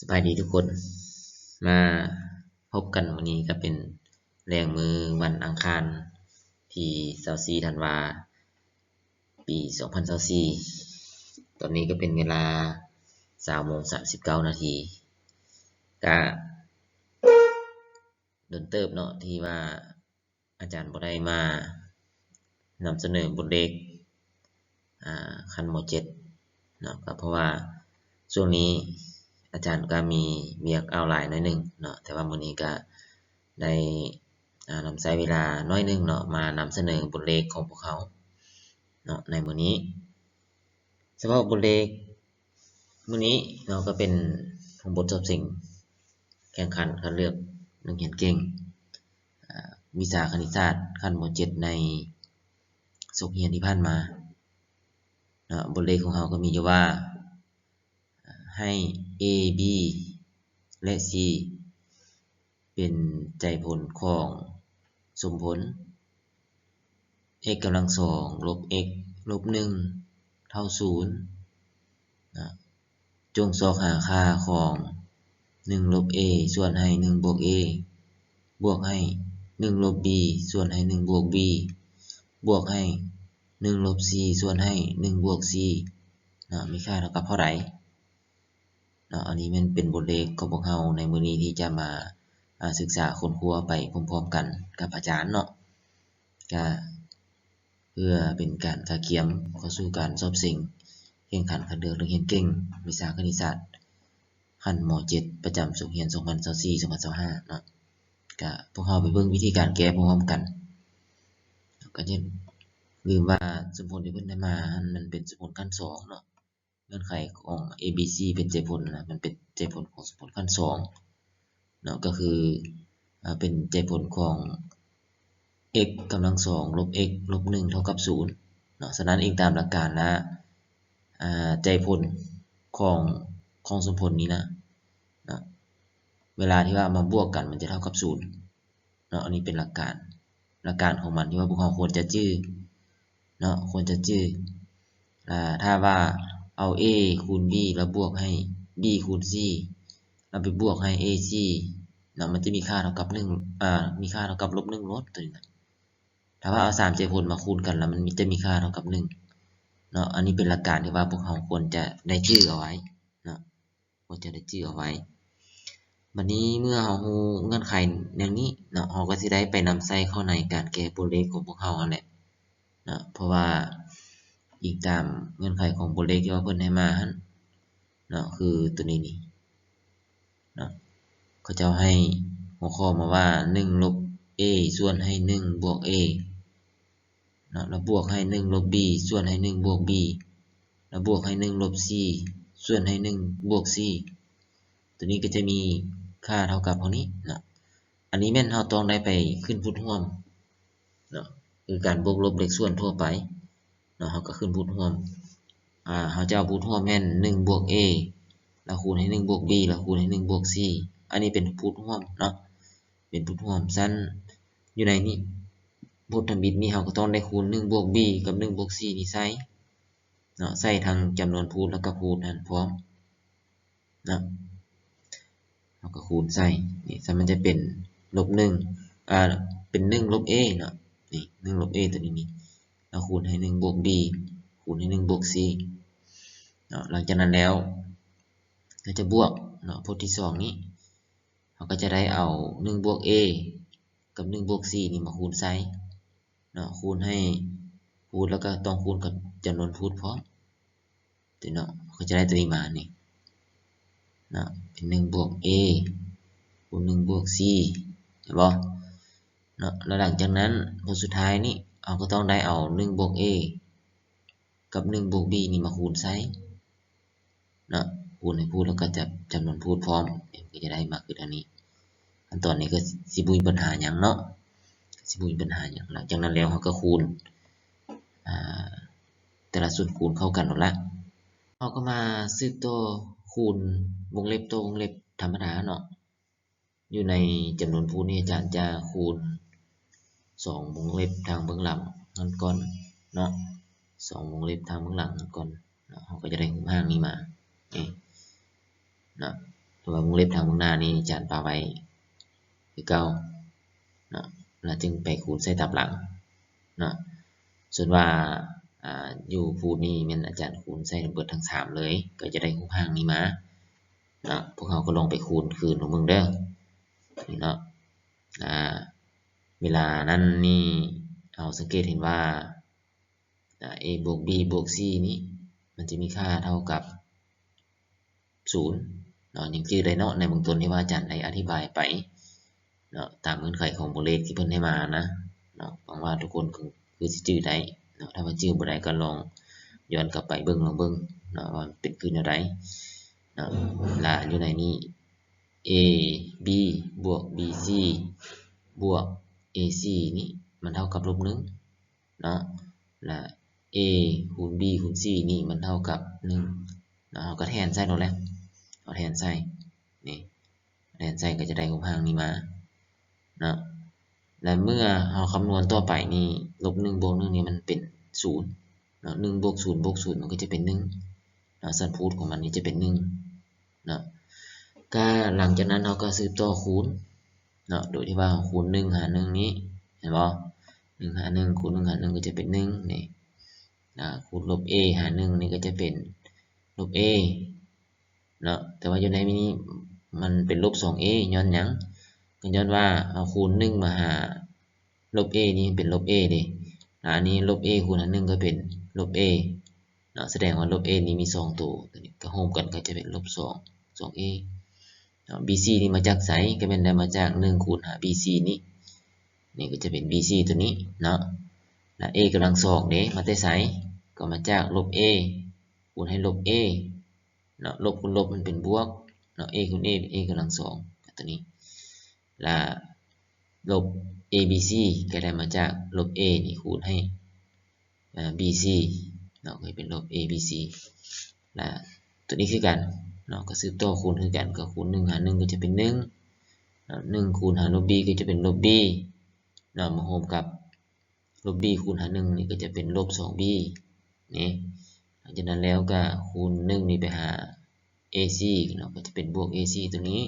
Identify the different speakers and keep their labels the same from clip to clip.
Speaker 1: สบายดีทุกคนมาพบกันวันนี้ก็เป็นแรงมือวันอังคารที่24ธันวาปี2024ตอนนี้ก็เป็นเวลา20:39 นาทีก็โดนเติบเนาะที่ว่าอาจารย์บ่ได้มานำเสนอบทเลขขั้นม.7 เนาะก็เพราะว่าช่วงนี้อาจารย์ก็มีเวียกเอาหลายหน่อยนึงเนาะแต่ว่ามื้อนี้ก็ได้นำใช้เวลาน้อยนึงเนาะมานำเสนอบทเลขของพวกเขาเนาะในมื้อนี้เฉพาะบทเลขมื้อนี้เนาะก็เป็นของบทสอบสิ่งแข่งขันคัดเลือกนักเรียนเก่งวิชาคณิตศาสตร์ขั้นม.7 ในสุขเรียนที่ผ่านมาเนาะบทเลขของเราก็มีอยู่ว่าให้ A B และ C เป็นใจผลของสมผล x กำลัง2ลบ x ลบ1เท่า0นะจงสอกหาค่าของ1ลบ a ส่วนให้1บวก a บวกให้1ลบ b ส่วนให้1บวก b บวกให้1ลบ c ส่วนให้1บวก c นะมีค่าเท่ากับเท่าไหร่เนาะอันนี้มันเป็นบทเลขของพวกเราในมื้อนี้ที่จะมาศึกษาค้นคว้าไปพร้อมๆกันกับอาจารย์เนาะก็เพื่อเป็นการกาเกียมเข้าสู่การสอบสิ่งแข่งขันคัดเลือกนักเรียนเก่งวิชาคณิตศาสตร์ขั้นม.7 ประจำสุขเรียน2024-2025เนาะก็พวกเราไปเบิ่งวิธีการแก้พร้อมๆกันก็จะลืมว่าสมผลที่เพิ่นได้มามันเป็นสมผลขั้น2เนาะเงื่อนไขของ ABC เป็นใจผลนะมันเป็นใจผลของสมผลขั้น2เนาะก็คือเป็นใจผลของ x กำลัง2ลบ x ลบ1เท่ากับ0เนาะฉะนั้นอิงตามหลักการแล้วใจผลของสมผลนี้นะเวลาที่ว่ามาบวกกันมันจะเท่ากับ0เนาะอันนี้เป็นหลักการของมันที่ว่าพวกเราควรจะจื้อเนาะควรจะจื้อถ้าว่าเอา a คูณ b แล้วบวกให้ b คูณ c แล้วไปบวกให้ ac เนาะมันจะมีค่าเท่ากับ1มีค่าเท่ากับลบ1ลดตัวนี้นะถ้าว่าเอา3ใจผลมาคูณกันแล้วมันจะมีค่าเท่ากับ1เนาะอันนี้เป็นหลักการที่ว่าพวกเราควรจะได้จื้อเอาไว้เนาะควรจะได้จื้อเอาไว้บัดนี้เมื่อเรารู้เงื่อนไขแนวนี้เนาะเราก็สิได้ไปนำใส่เข้าในการแก้บทเลขของพวกเรานั่นแหละเนาะเพราะว่าอีกตามเงื่อนไขของบทเลขที่ว่าเพิ่นให้มาหั่นเนาะคือตัวนี้นี่เนาะเขาจะให้หัวข้อมาว่า1ลบ a ส่วนให้1บวก a เนาะแล้วบวกให้1ลบ b ส่วนให้1บวก b แล้วบวกให้1ลบ c ส่วนให้1บวก c ตัวนี้ก็จะมีค่าเท่ากับเท่านี้เนาะอันนี้แม่นเราต้องได้ไปขึ้นพุทร่วมเนาะคือการบวกลบเลขส่วนทั่วไปเนาะเราก็ขึ้นพุทร่วมเราจะเอาพุทร่วมแม่น1บวก a แล้วคูณให้1บวก b แล้วคูณให้1บวก c อันนี้เป็นพุทร่วมเนาะเป็นพุทร่วมซั่นอยู่ในนี้พุทธมิตรนี่เราก็ต้องได้คูณ1บวก b กับ1บวก c นี่ใส่เนาะใส่ทั้งจำนวนพุทแล้วก็พุทนั้นพร้อมเนาะเราก็คูณใส่นี่ถ้ามันจะเป็นลบ1เป็น1ลบ a เนาะนี่1ลบ a ตัวนี้นี่แล้วคูณให้1บวก b คูณให้1บวก c เนาะหลังจากนั้นแล้วก็จะบวกเนาะพจน์ที่2นี้เราก็จะได้เอา1บวก a กับ1บวก c นี่มาคูณใส่เนาะคูณให้พุทแล้วก็ต้องคูณกับจำนวนพุทพร้อมตัวเนาะก็จะได้ตัวนี้มานี่เนาะเป็น1บวก a คูณ1บวก c เห็นบ่เนาะแล้วหลังจากนั้นผลสุดท้ายนี่เราก็ต้องได้เอา1บวก a กับ1บวก b นี่มาคูณใส่เนาะคูณให้พูดแล้วก็จะจำนวนพูดพร้อมก็จะได้มาคืออันนี้ขั้นตอนนี้ก็สิบ่มีปัญหาหยังเนาะสิบ่มีปัญหาหยังหลังจากนั้นแล้วเราก็คูณแต่ละส่วนคูณเข้ากันหมดละเราก็มาซื้อตัวคูณวงเล็บตัววงเล็บธรรมดาเนาะอยู่ในจำนวนพูดนี่อาจารย์จะคูณ2วงเล็บทางเบื้องหลังนั่นก่อนเนาะ2วงเล็บทางเบื้องหลังนั่นก่อนเนาะเราก็จะได้รูปร่างนี้มาเนาะ รือว่าวงเล็บทางเบื้องหน้านี้อาจารย์ปาไว้คือเก่าเนาะแล้วจึงไปคูณใส่ทับหลังเนาะส่วนว่าอยู่พูดนี้แม่นอาจารย์คูณใส่เบิดทั้ง3เลยก็จะได้รูปร่างนี้มาเนาะพวกเราก็ลองไปคูณคืนของมึงเด้อนี่เนาะเวลานั้นนี่เอาสังเกตเห็นว่าa บวก b บวก c นี้มันจะมีค่าเท่ากับ0เนาะยังชื่อได้เนาะในเบื้องต้นที่ว่าอาจารย์ได้อธิบายไปเนาะตามเงื่อนไขของตัวเลขที่เพิ่นให้มานะเนาะหวังว่าทุกคนคือสิชื่อได้เนาะถ้าว่าชื่อบ่ได้ก็ลองย้อนกลับไปเบิ่งลองเบิ่งเนาะว่าเป็นคือแนวใดเนาะและอยู่ในนี้ a b บวก b c บวก a c นี่มันเท่ากับ-1เนาะและ a คูณ b คูณ c นี่มันเท่ากับ1เนาะเราก็แทนใส่แล้วแหละเอาแทนใส่นี่แทนใส่ก็จะได้รูปร่างนี้มาเนาะและเมื่อเราคำนวณต่อไปนี่-1บวก1นี่มันเป็น0เนาะ1บวก0บวก0มันก็จะเป็น1เนาะสันพูดของมันนี่จะเป็น1เนาะก็หลังจากนั้นเราก็สืบต่อคูณเนาะโดยที่ว่าคูณ1หาร1นี้เห็นบ่1หาร1คูณ1หาร1ก็จะเป็น1นี่คูณลบ a หาร1นี่ก็จะเป็นลบ a เนาะแต่ว่าอยู่ในนี้มันเป็นลบ 2a ย้อนหยังก็ย้อนว่าเอาคูณ1มาหาลบ a นี่เป็นลบ a ดิอันนี้ลบ a คูณหาร1ก็เป็นลบ a เนาะแสดงว่าลบ a นี่มี2ตัวตัวนี้ก็โฮมกันก็จะเป็นลบ2 2a bc นี่มาจากไสก็เป็นได้มาจาก1คูณหา bc นี่นี่ก็จะเป็น bc ตัวนี้เนาะและ a กำลัง2เด้มาแต่ไสก็มาจากลบ a คูณให้ลบ a เนาะลบคูณลบมันเป็นบวกเนาะ a คูณ a เป็น a กำลัง2ตัวนี้และลบ abc ก็ได้มาจากลบ a นี่คูณให้bc เนาะก็เป็นลบ abc และตัวนี้คือกันเนาะก็สืบต่อคูณคือกันก็คูณ1หาร1ก็จะเป็น1เนาะ1คูณหารลบ b ก็จะเป็นลบ b เนาะมาโฮมกับลบ b คูณหาร1นี่ก็จะเป็นลบ 2b นี่หลังจากนั้นแล้วก็คูณ1นี่ไปหา ac เนาะก็จะเป็นบวก ac ตัวนี้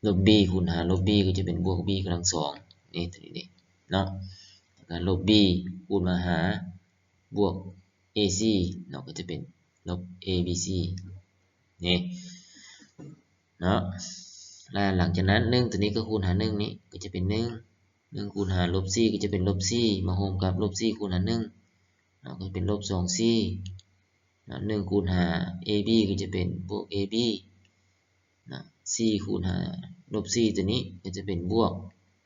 Speaker 1: ลบ b คูณหาลบ b ก็จะเป็นบวก b กำลัง2นี่ตัวนี้เนาะแล้วก็ลบ b คูณมาหาบวก ac เนาะก็จะเป็นลบ abc นี่เนาะแล้วหลังจากนั้น1ตัวนี้ก็คูณหา1นี้ก็จะเป็น1คูณหาลบ c ก็จะเป็นลบ c มาโฮมกับลบ c คูณหา1เนาะก็เป็นลบ 2c 1คูณหา ab ก็จะเป็นบวก ab นะ c คูณหาลบ c ตัวนี้ก็จะเป็นบวก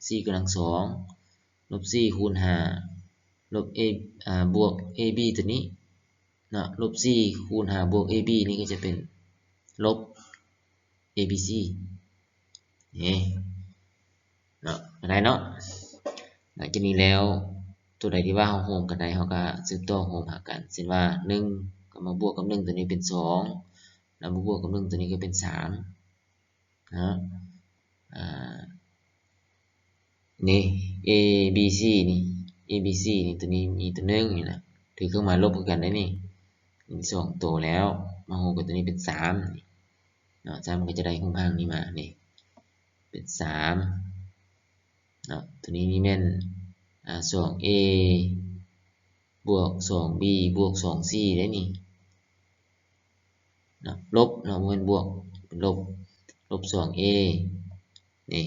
Speaker 1: c กำลัง2ลบ c คูณหาลบ a บวก ab ตัวนี้นะลบ c คูณหาบวก ab นี่ก็จะเป็นลบ abc นี่เนาะอะไรเนาะหลังจากนี้แล้วตัวใดที่ว่าเราโฮมกันได้เราก็สืบต่อโฮมหากันเช่นว่า1ก็มาบวกกับ1ตัวนี้เป็น2แล้วมาบวกกับ1ตัวนี้ก็เป็น3นะนี่ a b c นี่ a b c นี่ตัวนี้มีตัว1นี่นะถือเครื่องหมายลบกันได้นี่มี2ตัวแล้วมาโฮมกับตัวนี้เป็น3เนาะ3มันก็จะได้รูปร่างนี้มานี่เป็น3เนาะตัวนี้นี่แม่น2a บวก 2b บวก 2c ได้นี่เนาะลบเนาะบ่แม่นบวกเป็นลบ2a นี่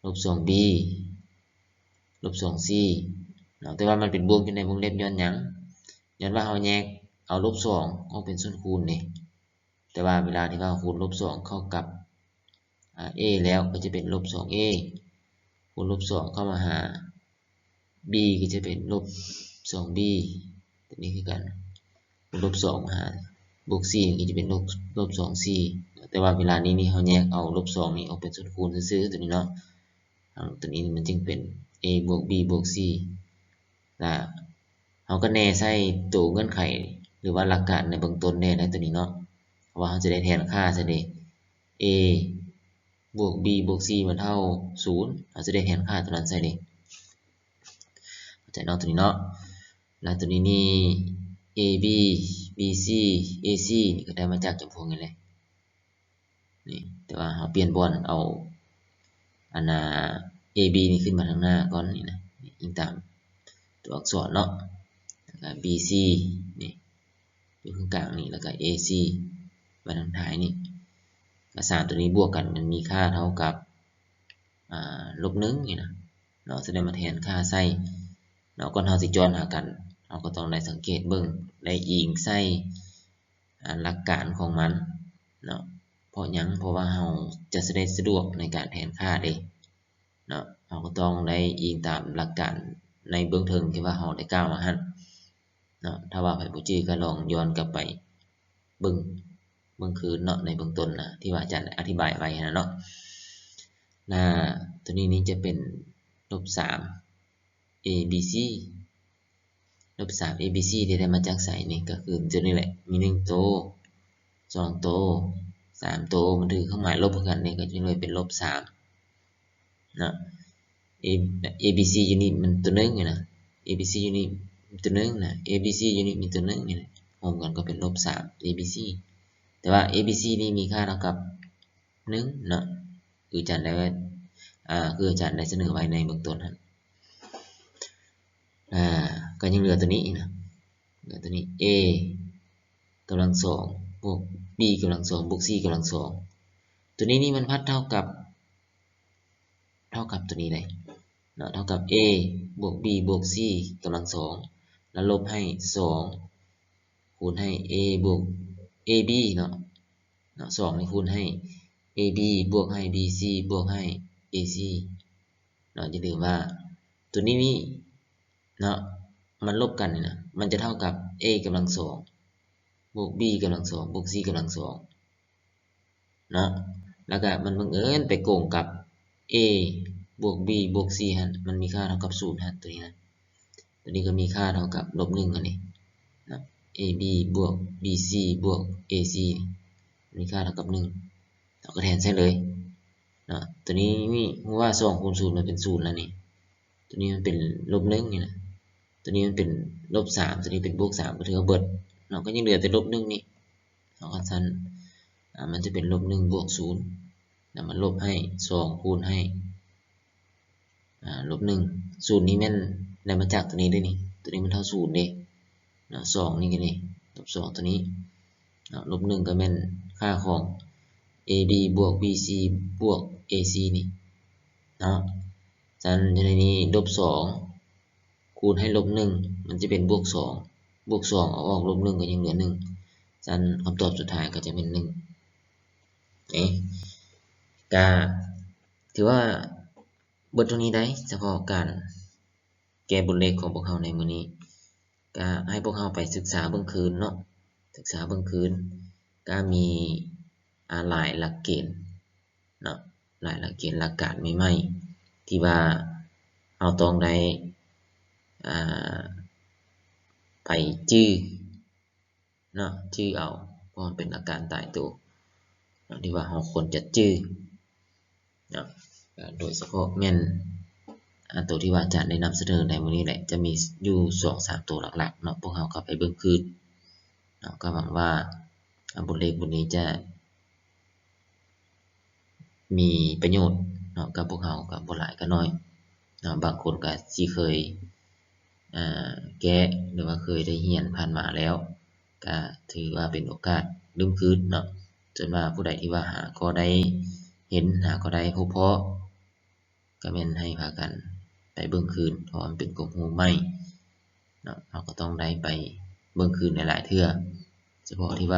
Speaker 1: ลบ 2b ลบ 2c เนาะแต่ว่ามันเป็นบวกอยู่ในวงเล็บย้อนหยังย้อนว่าเราแยกเอาลบ2ออกเป็นส่วนคูณนี่แต่ว่าเวลาที่ว่าคูณลบ2เข้ากับa แล้วก็จะเป็นลบ 2a คูณลบ2เข้ามาหา b ก็จะเป็นลบ 2b ตัวนี้คือกันคูณลบ2มาหาบวก c ก็จะเป็นลบ 2c แต่ว่าเวลานี้นี่เราแยกเอาลบ2นี่ออกเป็นส่วนคูณซื่อๆตัวนี้เนาะตัวนี้มันจึงเป็น a บวก b บวก c และเราก็แน่ใส่ตัวเงื่อนไขหรือว่าหลักการในเบื้องต้นแน่ในตัวนี้เนาะเพราะว่าเราจะได้แทนค่าซะเด้ a บวก b บวก c มันเท่า0เราจะได้แทนค่าตัวนั้นใส่เด้เข้าใจเนาะตัวนี้เนาะแล้วตัวนี้นี่ ab b BC AC นี่ก็ได้มาจากจำพวกนี้เลยนี่แต่ว่าเราเปลี่ยนบอนเอาอันAB นี่ขึ้นมาทางหน้าก่อนนี่นะอิงตามตัวอักษรเนาะแล้วก็ BC นี่อยู่ข้างกลางนี่แล้วก็ AC มาทางท้ายนี่ก็3ตัวนี้บวกกันมันมีค่าเท่ากับ-1นี่นะเนาะแสดงมาแทนค่าใส่เนาะก่อนเฮาสิย้อนหากันเราก็ต้องได้สังเกตเบิ่งได้อิงใส่หลักการของมันเนาะเพราะหยังเพราะว่าเราจะได้สะดวกในการแทนค่าเด้เนาะเราก็ต้องได้อิงตามหลักการในเบื้องต้นที่ว่าเราได้กล่าวมาหั่นเนาะถ้าว่าไผบ่จื้อก็ลองย้อนกลับไปเบิ่งคืนเนาะในเบื้องต้นนะที่ว่าอาจารย์อธิบายไว้นะเนาะตัวนี้จะเป็น-3 ABC -3 ABC ที่ได้มาจากไสนี่ก็คือตัวนี้แหละมี1โตว2โตว3โตวมันถือเครื่องหมายลบกันนี่ก็จึงเลยเป็น-3เนาะ ABC อยู่นี่มันตัวนึงนะ ABC อยู่นี่ตัวนึงนะ ABC อยู่นี่มีตัวนึงนี่รวมกันก็เป็น-3 ABC แต่ว่า ABC นี่มีค่าเท่ากับ1เนาะคืออาจารย์ได้คืออาจารย์ได้เสนอไว้ในเบื้องต้นครับก็ยังเหลือตัวนี้นะเหลือตัวนี้ a กำลัง2บวก b กำลัง2บวก c กำลัง2ตัวนี้นี่มันพัดเท่ากับตัวนี้เลยเนาะเท่ากับ a บวก b บวก c กำลัง2แล้วลบให้2คูณให้ a บวก ab เนาะ2นี่คูณให้ ab บวกให้ bc บวกให้ ac เนาะอย่าลืมว่าตัวนี้นี่เนาะมันลบกันนี่นะมันจะเท่ากับ a กำลัง2บวก b กำลัง2บวก c กำลัง2เนาะแล้วก็มันบังเอิญไปโกงกับ a บวก b บวก c ฮะมันมีค่าเท่ากับ0ฮะตัวนี้นะตัวนี้ก็มีค่าเท่ากับ-1อันนี้นะ ab บวก bc บวก ac มีค่าเท่ากับ1เราก็แทนใส่เลยนะตัวนี้นี่เพราะว่า2คูณ0มันเป็น0แล้วนี่ตัวนี้มันเป็น-1นี่นะตัวนี้มันเป็น-3ตัวนี้เป็น+3ก็ถือว่าเบิดเราก็ยังเหลือแต่-1นี่เราก็ซั้นมันจะเป็น-1บวก0แล้วมันลบให้2คูณให้-1 0นี้แม่นได้มาจากตัวนี้ด้วยนี่ตัวนี้มันเท่า0เด้เนาะ2นี่ก็นี่-2ตัวนี้เนาะ-1ก็แม่นค่าของ AB บวก BC บวก AC นี่เนาะฉะนั้นในนี้-2คูณให้-1มันจะเป็น+2บวก2เอาออก-1ก็ยังเหลือ1ฉะนั้นคำตอบสุดท้ายก็จะเป็น1ก็ถือว่าเบิดเท่านี้ได้เฉพาะการแก้บทเลขของพวกเราในมื้อนี้ก็ให้พวกเราไปศึกษาเบิ่งคืนเนาะศึกษาเบิ่งคืนก็มีหลายหลักเกณฑ์เนาะหลายหลักเกณฑ์หลักการใหม่ๆที่ว่าเราต้องได้ไปจื้อเนาะจื้อเอาเพราะมันเป็นหลักการตายตัวที่ว่าเราควรจะจื้อเนาะโดยเฉพาะแม่นตัวที่ว่าอาจารย์ได้นำเสนอในวันนี้แหละจะมีอยู่ 2-3 ตัวหลักๆเนาะพวกเราก็ไปเบิ่งคืนเนาะก็หวังว่าบทเลขบทนี้จะมีประโยชน์เนาะกับพวกเราก็บ่หลายก็น้อยเนาะบางคนก็สิเคยแก้หรือว่าเคยได้เรียนผ่านมาแล้วก็ถือว่าเป็นโอกาสลืมคืนเนาะจนว่าผู้ใดที่ว่าหาก็ได้เห็นหาก็ได้พบเพาะก็แม่นให้พากันไปเบิ่งคืนเพราะมันเป็นกบฮู้ใหม่เนาะเราก็ต้องได้ไปเบิ่งคืนหลายๆเทื่อเฉพาะผู้ที่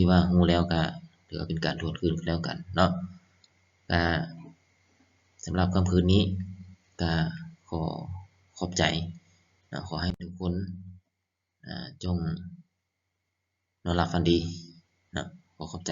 Speaker 1: ว่าฮู้แล้วก็ถือว่าเป็นการทวนคืนก็แล้วกันเนาะก็สำหรับค่ำคืนนี้ก็ขอขอบใจนะขอให้ทุกคนจงนอนหลับฝันดีนะขอขอบใจ